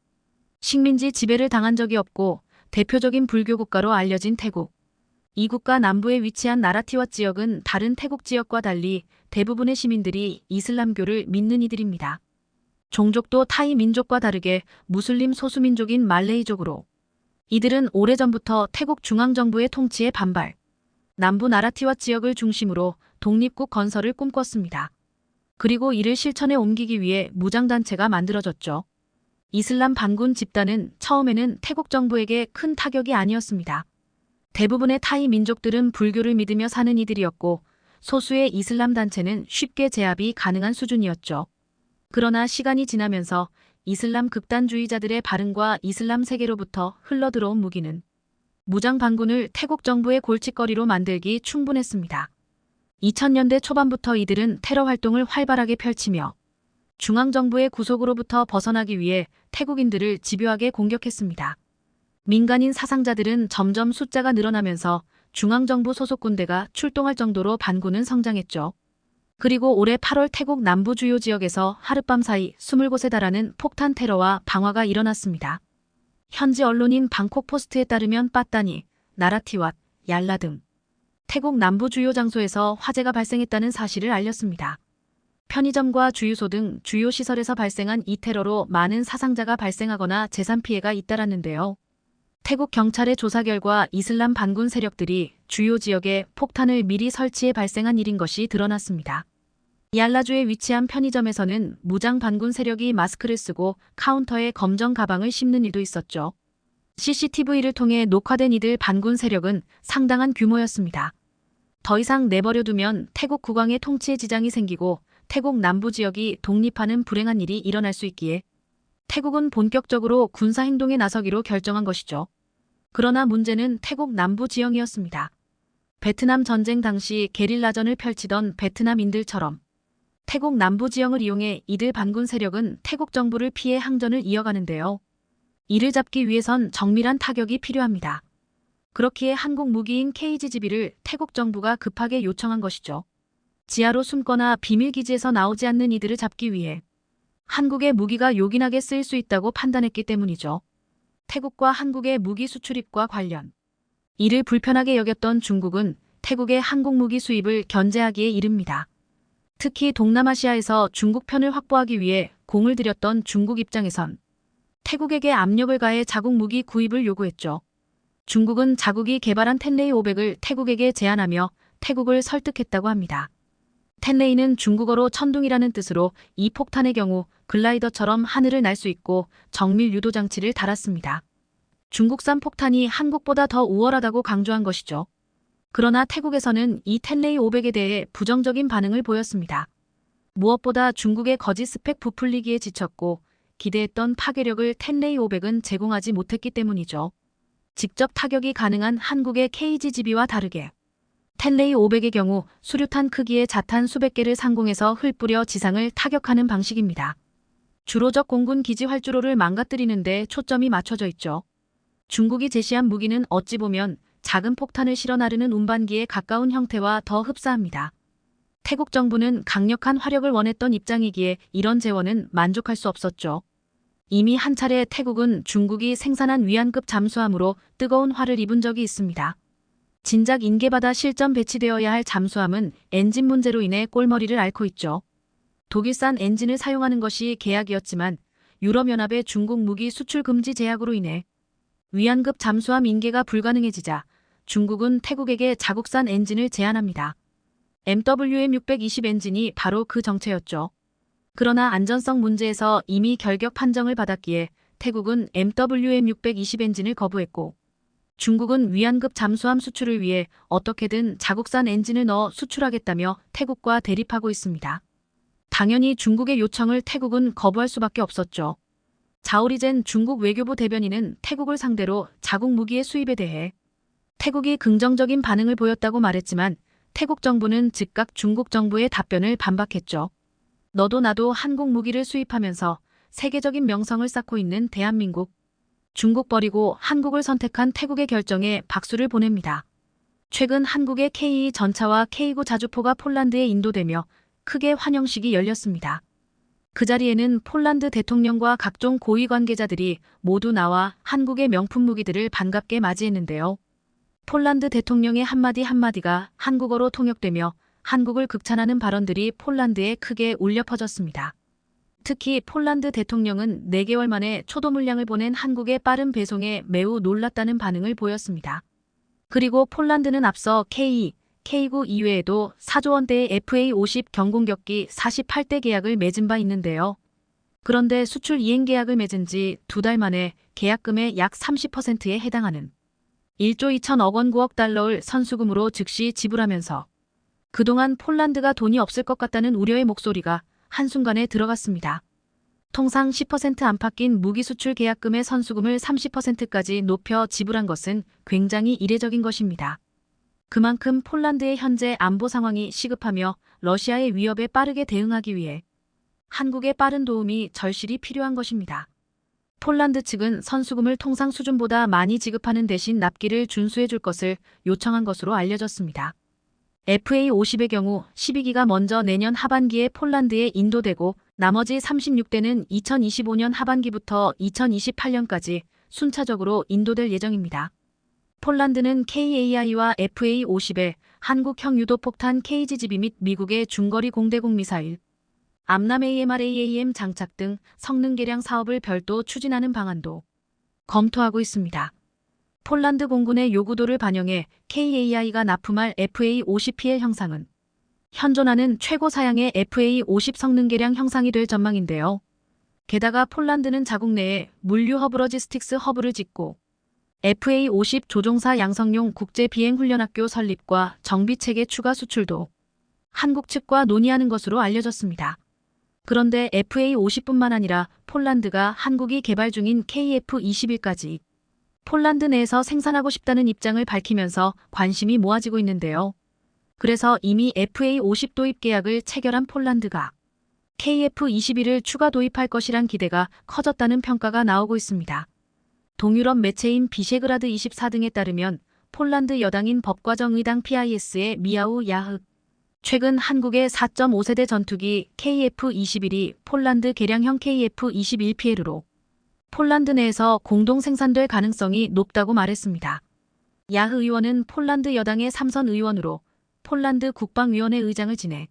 식민지 지배를 당한 적이 없고 대표적인 불교 국가로 알려진 태국. 이 국가 남부에 위치한 나라티왓 지역은 다른 태국 지역과 달리 대부분의 시민들이 이슬람교를 믿는 이들입니다. 종족도 타이 민족과 다르게 무슬림 소수민족인 말레이족으로 이들은 오래전부터 태국 중앙정부의 통치에 반발, 남부 나라티왓 지역을 중심으로 독립국 건설을 꿈꿨습니다. 그리고 이를 실천에 옮기기 위해 무장단체가 만들어졌죠. 이슬람 반군 집단은 처음에는 태국 정부에게 큰 타격이 아니었습니다. 대부분의 타이 민족들은 불교를 믿으며 사는 이들이었고 소수의 이슬람 단체는 쉽게 제압이 가능한 수준이었죠. 그러나 시간이 지나면서 이슬람 극단주의자들의 발흥과 이슬람 세계로부터 흘러들어온 무기는 무장 반군을 태국 정부의 골칫거리로 만들기 충분했습니다. 2000년대 초반부터 이들은 테러 활동을 활발하게 펼치며 중앙정부의 구속으로부터 벗어나기 위해 태국인들을 집요하게 공격했습니다. 민간인 사상자들은 점점 숫자가 늘어나면서 중앙정부 소속 군대가 출동할 정도로 반군은 성장했죠. 그리고 올해 8월 태국 남부 주요 지역에서 하룻밤 사이 20곳에 달하는 폭탄 테러와 방화가 일어났습니다. 현지 언론인 방콕포스트에 따르면 빠따니, 나라티왓, 얄라 등 태국 남부 주요 장소에서 화재가 발생했다는 사실을 알렸습니다. 편의점과 주유소 등 주요 시설에서 발생한 이 테러로 많은 사상자가 발생하거나 재산 피해가 잇따랐는데요. 태국 경찰의 조사 결과 이슬람 반군 세력들이 주요 지역에 폭탄을 미리 설치해 발생한 일인 것이 드러났습니다. 얄라주에 위치한 편의점에서는 무장 반군 세력이 마스크를 쓰고 카운터에 검정 가방을 씹는 일도 있었죠. CCTV를 통해 녹화된 이들 반군 세력은 상당한 규모였습니다. 더 이상 내버려두면 태국 국왕의 통치에 지장이 생기고 태국 남부 지역이 독립하는 불행한 일이 일어날 수 있기에 태국은 본격적으로 군사행동에 나서기로 결정한 것이죠. 그러나 문제는 태국 남부 지형이었습니다. 베트남 전쟁 당시 게릴라전을 펼치던 베트남인들처럼 태국 남부 지형을 이용해 이들 반군 세력은 태국 정부를 피해 항전을 이어가는데요. 이를 잡기 위해선 정밀한 타격이 필요합니다. 그렇기에 한국 무기인 KGB를 태국 정부가 급하게 요청한 것이죠. 지하로 숨거나 비밀기지에서 나오지 않는 이들을 잡기 위해 한국의 무기가 요긴하게 쓰일 수 있다고 판단했기 때문이죠. 태국과 한국의 무기 수출입과 관련. 이를 불편하게 여겼던 중국은 태국의 한국 무기 수입을 견제하기에 이릅니다. 특히 동남아시아에서 중국 편을 확보하기 위해 공을 들였던 중국 입장에선 태국에게 압력을 가해 자국 무기 구입을 요구했죠. 중국은 자국이 개발한 텐레이 500을 태국에게 제안하며 태국을 설득했다고 합니다. 텐레이는 중국어로 천둥이라는 뜻으로 이 폭탄의 경우 글라이더처럼 하늘을 날 수 있고 정밀 유도 장치를 달았습니다. 중국산 폭탄이 한국보다 더 우월하다고 강조한 것이죠. 그러나 태국에서는 이 텐레이 500에 대해 부정적인 반응을 보였습니다. 무엇보다 중국의 거짓 스펙 부풀리기에 지쳤고 기대했던 파괴력을 텐레이 500은 제공하지 못했기 때문이죠. 직접 타격이 가능한 한국의 KGB와 다르게 텐레이 500의 경우 수류탄 크기의 자탄 수백 개를 상공에서 흩뿌려 지상을 타격하는 방식입니다. 주로 적 공군 기지 활주로를 망가뜨리는 데 초점이 맞춰져 있죠. 중국이 제시한 무기는 어찌 보면 작은 폭탄을 실어 나르는 운반기에 가까운 형태와 더 흡사합니다. 태국 정부는 강력한 화력을 원했던 입장이기에 이런 재원은 만족할 수 없었죠. 이미 한 차례 태국은 중국이 생산한 위안급 잠수함으로 뜨거운 화를 입은 적이 있습니다. 진작 인계받아 실전 배치되어야 할 잠수함은 엔진 문제로 인해 꼴머리를 앓고 있죠. 독일산 엔진을 사용하는 것이 계약이었지만 유럽연합의 중국 무기 수출 금지 제약으로 인해 위안급 잠수함 인계가 불가능해지자 중국은 태국에게 자국산 엔진을 제안합니다. MWM620 엔진이 바로 그 정체였죠. 그러나 안전성 문제에서 이미 결격 판정을 받았기에 태국은 MWM620 엔진을 거부했고 중국은 위안급 잠수함 수출을 위해 어떻게든 자국산 엔진을 넣어 수출하겠다며 태국과 대립하고 있습니다. 당연히 중국의 요청을 태국은 거부할 수밖에 없었죠. 자오리젠 중국 외교부 대변인은 태국을 상대로 자국 무기의 수입에 대해 태국이 긍정적인 반응을 보였다고 말했지만 태국 정부는 즉각 중국 정부의 답변을 반박했죠. 너도 나도 한국 무기를 수입하면서 세계적인 명성을 쌓고 있는 대한민국. 중국 버리고 한국을 선택한 태국의 결정에 박수를 보냅니다. 최근 한국의 K2 전차와 K9 자주포가 폴란드에 인도되며 크게 환영식이 열렸습니다. 그 자리에는 폴란드 대통령과 각종 고위 관계자들이 모두 나와 한국의 명품 무기들을 반갑게 맞이했는데요. 폴란드 대통령의 한마디 한마디가 한국어로 통역되며 한국을 극찬하는 발언들이 폴란드에 크게 울려 퍼졌습니다. 특히 폴란드 대통령은 4개월 만에 초도 물량을 보낸 한국의 빠른 배송에 매우 놀랐다는 반응을 보였습니다. 그리고 폴란드는 앞서 K2, K9 이외에도 4조 원대의 FA-50 경공격기 48대 계약을 맺은 바 있는데요. 그런데 수출 이행 계약을 맺은 지 2달 만에 계약금의 약 30%에 해당하는 1조 2천억 원 9억 달러를 선수금으로 즉시 지불하면서 그동안 폴란드가 돈이 없을 것 같다는 우려의 목소리가 한순간에 들어갔습니다. 통상 10% 안팎인 무기 수출 계약금의 선수금을 30%까지 높여 지불한 것은 굉장히 이례적인 것입니다. 그만큼 폴란드의 현재 안보 상황이 시급하며 러시아의 위협에 빠르게 대응하기 위해 한국의 빠른 도움이 절실히 필요한 것입니다. 폴란드 측은 선수금을 통상 수준보다 많이 지급하는 대신 납기를 준수해 줄 것을 요청한 것으로 알려졌습니다. FA50의 경우 12기가 먼저 내년 하반기에 폴란드에 인도되고 나머지 36대는 2025년 하반기부터 2028년까지 순차적으로 인도될 예정입니다. 폴란드는 KAI와 FA50에 한국형 유도폭탄 KGB 및 미국의 중거리 공대공 미사일, 암람 AMRAAM 장착 등 성능 개량 사업을 별도 추진하는 방안도 검토하고 있습니다. 폴란드 공군의 요구도를 반영해 KAI가 납품할 FA50PL 형상은 현존하는 최고 사양의 FA50 성능 개량 형상이 될 전망인데요. 게다가 폴란드는 자국 내에 물류 허브 로지스틱스 허브를 짓고 FA50 조종사 양성용 국제 비행 훈련학교 설립과 정비 체계 추가 수출도 한국 측과 논의하는 것으로 알려졌습니다. 그런데 FA50뿐만 아니라 폴란드가 한국이 개발 중인 KF21까지 폴란드 내에서 생산하고 싶다는 입장을 밝히면서 관심이 모아지고 있는데요. 그래서 이미 FA50 도입 계약을 체결한 폴란드가 KF21을 추가 도입할 것이란 기대가 커졌다는 평가가 나오고 있습니다. 동유럽 매체인 비셰그라드 24 등에 따르면 폴란드 여당인 법과정의당 PIS의 미하우 야흑 최근 한국의 4.5세대 전투기 KF21이 폴란드 개량형 KF21PL으로 폴란드 내에서 공동 생산될 가능성이 높다고 말했습니다. 야흐 의원은 폴란드 여당의 3선 의원으로 폴란드 국방위원회 의장을 지내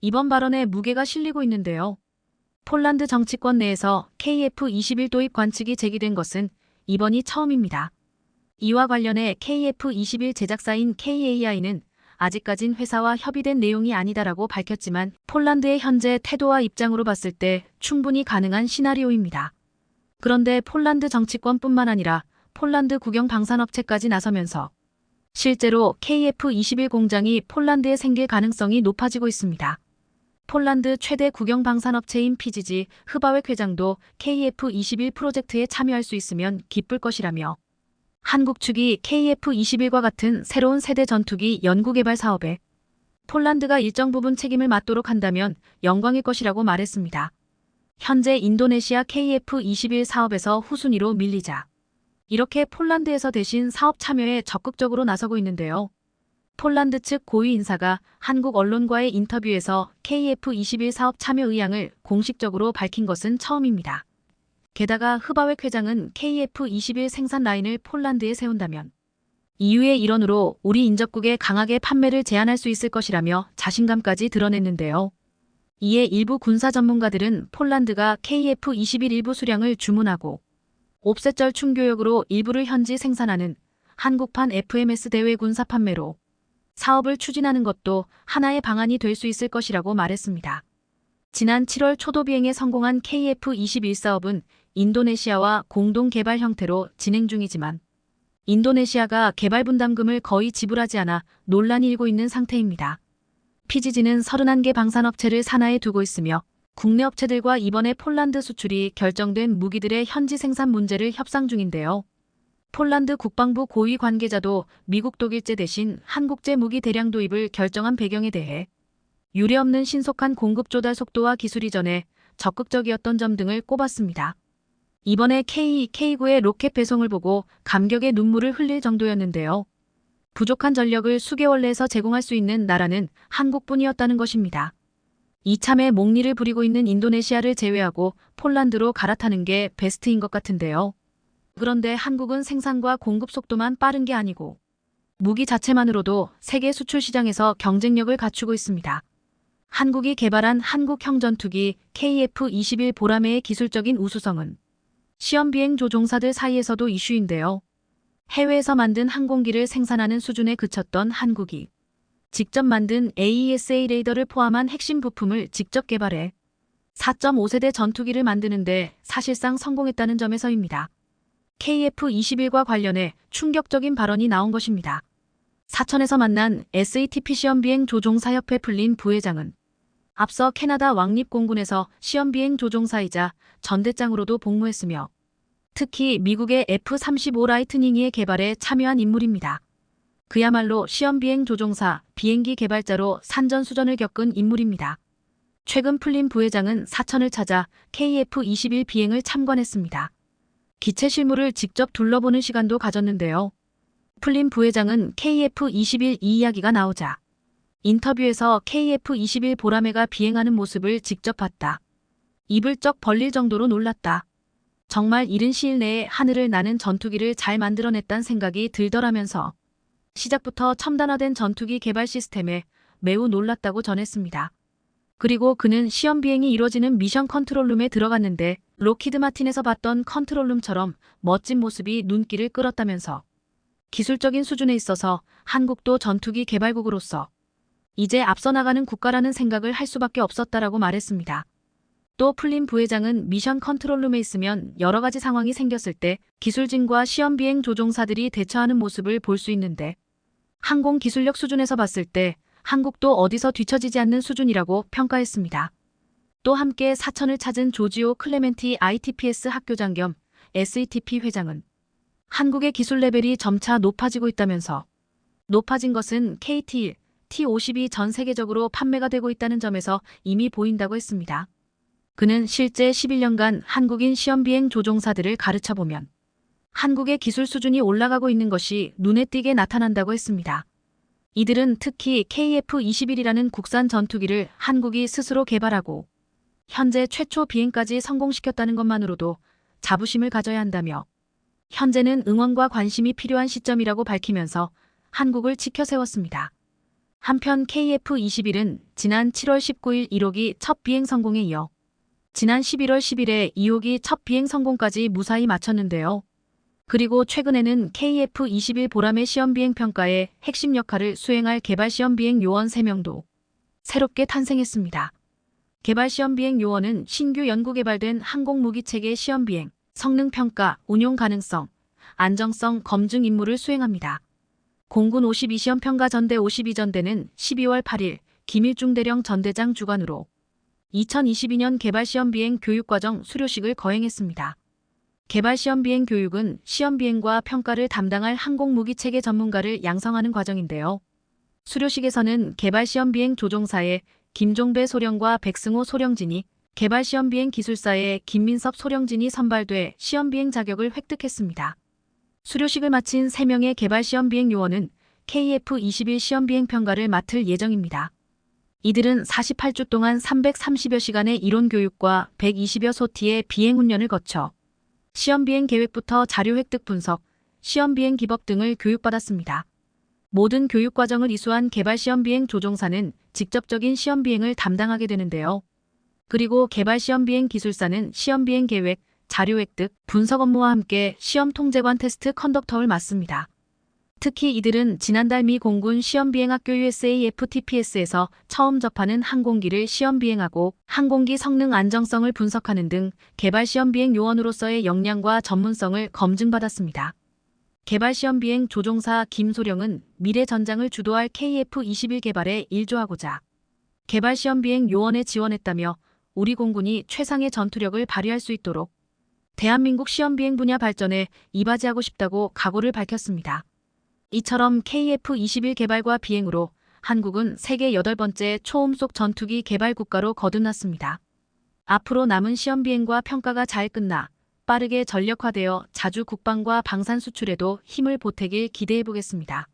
이번 발언에 무게가 실리고 있는데요. 폴란드 정치권 내에서 KF21 도입 관측이 제기된 것은 이번이 처음입니다. 이와 관련해 KF21 제작사인 KAI는 아직까진 회사와 협의된 내용이 아니다라고 밝혔지만 폴란드의 현재 태도와 입장으로 봤을 때 충분히 가능한 시나리오입니다. 그런데 폴란드 정치권뿐만 아니라 폴란드 국영 방산업체까지 나서면서 실제로 KF21 공장이 폴란드에 생길 가능성이 높아지고 있습니다. 폴란드 최대 국영 방산업체인 PGG 흐바웻 회장도 KF21 프로젝트에 참여할 수 있으면 기쁠 것이라며 한국 측이 KF21과 같은 새로운 세대 전투기 연구개발 사업에 폴란드가 일정 부분 책임을 맡도록 한다면 영광일 것이라고 말했습니다. 현재 인도네시아 KF21 사업에서 후순위로 밀리자 이렇게 폴란드에서 대신 사업 참여에 적극적으로 나서고 있는데요. 폴란드 측 고위 인사가 한국 언론과의 인터뷰에서 KF21 사업 참여 의향을 공식적으로 밝힌 것은 처음입니다. 게다가 흐바웻 회장은 KF21 생산 라인을 폴란드에 세운다면 EU의 일원으로 우리 인접국에 강하게 판매를 제한할 수 있을 것이라며 자신감까지 드러냈는데요. 이에 일부 군사 전문가들은 폴란드가 KF21 일부 수량을 주문하고 옵셋절 충교역으로 일부를 현지 생산하는 한국판 FMS 대외 군사 판매로 사업을 추진하는 것도 하나의 방안이 될 수 있을 것이라고 말했습니다. 지난 7월 초도 비행에 성공한 KF21 사업은 인도네시아와 공동 개발 형태로 진행 중이지만 인도네시아가 개발 분담금을 거의 지불하지 않아 논란이 일고 있는 상태입니다. PGG는 31개 방산업체를 산하에 두고 있으며 국내 업체들과 이번에 폴란드 수출이 결정된 무기들의 현지 생산 문제를 협상 중인데요. 폴란드 국방부 고위 관계자도 미국 독일제 대신 한국제 무기 대량 도입을 결정한 배경에 대해 유례없는 신속한 공급 조달 속도와 기술 이전에 적극적이었던 점 등을 꼽았습니다. 이번에 K9의 로켓 배송을 보고 감격의 눈물을 흘릴 정도였는데요. 부족한 전력을 수개월 내에서 제공할 수 있는 나라는 한국뿐이었다는 것입니다. 이참에 목리를 부리고 있는 인도네시아를 제외하고 폴란드로 갈아타는 게 베스트인 것 같은데요. 그런데 한국은 생산과 공급 속도만 빠른 게 아니고 무기 자체만으로도 세계 수출 시장에서 경쟁력을 갖추고 있습니다. 한국이 개발한 한국형 전투기 KF21 보라매의 기술적인 우수성은 시험비행 조종사들 사이에서도 이슈인데요. 해외에서 만든 항공기를 생산하는 수준에 그쳤던 한국이 직접 만든 AESA 레이더를 포함한 핵심 부품을 직접 개발해 4.5세대 전투기를 만드는데 사실상 성공했다는 점에서입니다. KF21과 관련해 충격적인 발언이 나온 것입니다. 사천에서 만난 SATP 시험비행 조종사협회 풀린 부회장은 앞서 캐나다 왕립공군에서 시험비행 조종사이자 전대장으로도 복무했으며 특히 미국의 F-35 라이트닝이의 개발에 참여한 인물입니다. 그야말로 시험비행 조종사, 비행기 개발자로 산전수전을 겪은 인물입니다. 최근 풀린 부회장은 사천을 찾아 KF-21 비행을 참관했습니다. 기체 실물을 직접 둘러보는 시간도 가졌는데요. 풀린 부회장은 KF-21 이 이야기가 나오자 인터뷰에서 KF-21 보라매가 비행하는 모습을 직접 봤다. 입을 쩍 벌릴 정도로 놀랐다. 정말 이른 시일 내에 하늘을 나는 전투기를 잘 만들어냈단 생각이 들더라면서 시작부터 첨단화된 전투기 개발 시스템에 매우 놀랐다고 전했습니다. 그리고 그는 시험 비행이 이루어지는 미션 컨트롤룸에 들어갔는데 록히드 마틴에서 봤던 컨트롤룸처럼 멋진 모습이 눈길을 끌었다면서 기술적인 수준에 있어서 한국도 전투기 개발국으로서 이제 앞서 나가는 국가라는 생각을 할 수밖에 없었다라고 말했습니다. 또 풀린 부회장은 미션 컨트롤룸에 있으면 여러 가지 상황이 생겼을 때 기술진과 시험 비행 조종사들이 대처하는 모습을 볼 수 있는데 항공 기술력 수준에서 봤을 때 한국도 어디서 뒤처지지 않는 수준이라고 평가했습니다. 또 함께 사천을 찾은 조지오 클레멘티 ITPS 학교장 겸 SETP 회장은 한국의 기술 레벨이 점차 높아지고 있다면서 높아진 것은 KT-1, T-52 전 세계적으로 판매가 되고 있다는 점에서 이미 보인다고 했습니다. 그는 실제 11년간 한국인 시험비행 조종사들을 가르쳐보면 한국의 기술 수준이 올라가고 있는 것이 눈에 띄게 나타난다고 했습니다. 이들은 특히 KF-21이라는 국산 전투기를 한국이 스스로 개발하고 현재 최초 비행까지 성공시켰다는 것만으로도 자부심을 가져야 한다며 현재는 응원과 관심이 필요한 시점이라고 밝히면서 한국을 지켜세웠습니다. 한편 KF-21은 지난 7월 19일 1호기 첫 비행 성공에 이어 지난 11월 10일에 2호기 첫 비행 성공까지 무사히 마쳤는데요. 그리고 최근에는 KF-21 보라매 시험비행 평가의 핵심 역할을 수행할 개발시험비행 요원 3명도 새롭게 탄생했습니다. 개발시험비행 요원은 신규 연구개발된 항공무기체계 시험비행, 성능평가, 운용 가능성, 안정성 검증 임무를 수행합니다. 공군 52시험평가 전대 52전대는 12월 8일 김일중 대령 전대장 주관으로 2022년 개발시험비행 교육과정 수료식을 거행했습니다. 개발시험비행 교육은 시험비행과 평가를 담당할 항공무기체계 전문가를 양성하는 과정인데요. 수료식에서는 개발시험비행 조종사의 김종배 소령과 백승호 소령진이 개발시험비행 기술사의 김민섭 소령진이 선발돼 시험비행 자격을 획득했습니다. 수료식을 마친 3명의 개발시험비행 요원은 KF-21 시험비행 평가를 맡을 예정입니다. 이들은 48주 동안 330여 시간의 이론 교육과 120여 소티의 비행 훈련을 거쳐 시험비행 계획부터 자료 획득 분석, 시험비행 기법 등을 교육받았습니다. 모든 교육과정을 이수한 개발시험비행 조종사는 직접적인 시험비행을 담당하게 되는데요. 그리고 개발시험비행 기술사는 시험비행 계획, 자료 획득, 분석 업무와 함께 시험 통제관 테스트 컨덕터를 맡습니다. 특히 이들은 지난달 미 공군 시험비행학교 USAF-TPS에서 처음 접하는 항공기를 시험비행하고 항공기 성능 안정성을 분석하는 등 개발시험비행 요원으로서의 역량과 전문성을 검증받았습니다. 개발시험비행 조종사 김소령은 미래 전장을 주도할 KF-21 개발에 일조하고자 개발시험비행 요원에 지원했다며 우리 공군이 최상의 전투력을 발휘할 수 있도록 대한민국 시험비행 분야 발전에 이바지하고 싶다고 각오를 밝혔습니다. 이처럼 KF-21 개발과 비행으로 한국은 세계 8번째 초음속 전투기 개발 국가로 거듭났습니다. 앞으로 남은 시험비행과 평가가 잘 끝나 빠르게 전력화되어 자주 국방과 방산 수출에도 힘을 보태길 기대해보겠습니다.